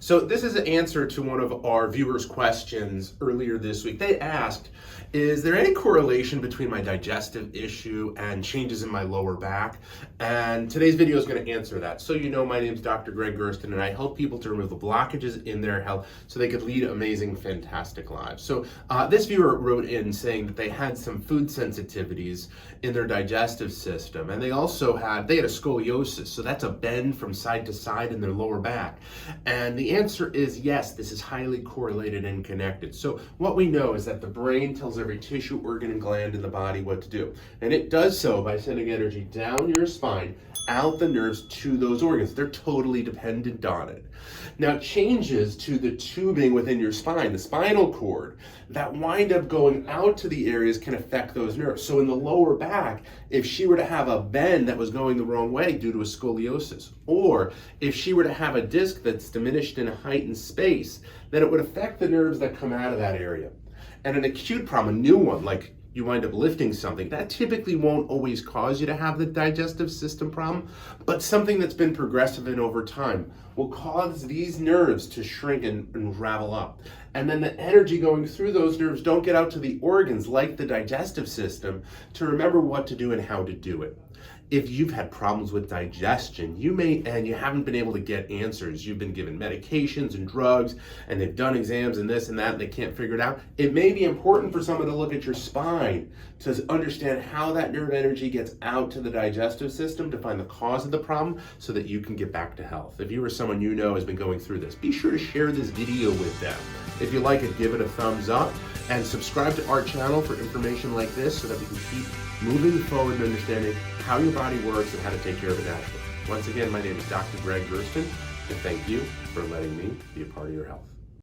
So this is an answer to one of our viewers' questions earlier this week. They asked, is there any correlation between my digestive issue and changes in my lower back? And today's video is going to answer that. So you know, my name is Dr. Gregg Gerstin, and I help people to remove the blockages in their health so they could lead amazing, fantastic lives. So this viewer wrote in saying that they had some food sensitivities in their digestive system, and they also had a scoliosis, so that's a bend from side to side in their lower back. And the answer is yes, this is highly correlated and connected. So what we know is that the brain tells every tissue, organ, and gland in the body what to do. And it does so by sending energy down your spine, out the nerves to those organs. They're totally dependent on it. Now, changes to the tubing within your spine, the spinal cord, that wind up going out to the areas can affect those nerves. So in the lower back, if she were to have a bend that was going the wrong way due to a scoliosis, or if she were to have a disc that's diminished in height and space, then it would affect the nerves that come out of that area. And an acute problem, a new one, like you wind up lifting something, that typically won't always cause you to have the digestive system problem, but something that's been progressive and over time will cause these nerves to shrink and ravel up. And then the energy going through those nerves don't get out to the organs like the digestive system to remember what to do and how to do it. If you've had problems with digestion, and you haven't been able to get answers, you've been given medications and drugs, and they've done exams and this and that, and they can't figure it out, it may be important for someone to look at your spine to understand how that nerve energy gets out to the digestive system to find the cause of the problem so that you can get back to health. If you or someone you know has been going through this, be sure to share this video with them. If you like it, give it a thumbs up, and subscribe to our channel for information like this so that we can keep moving forward and understanding how your body works and how to take care of it naturally. Once again, my name is Dr. Gregg Gerstin, and thank you for letting me be a part of your health.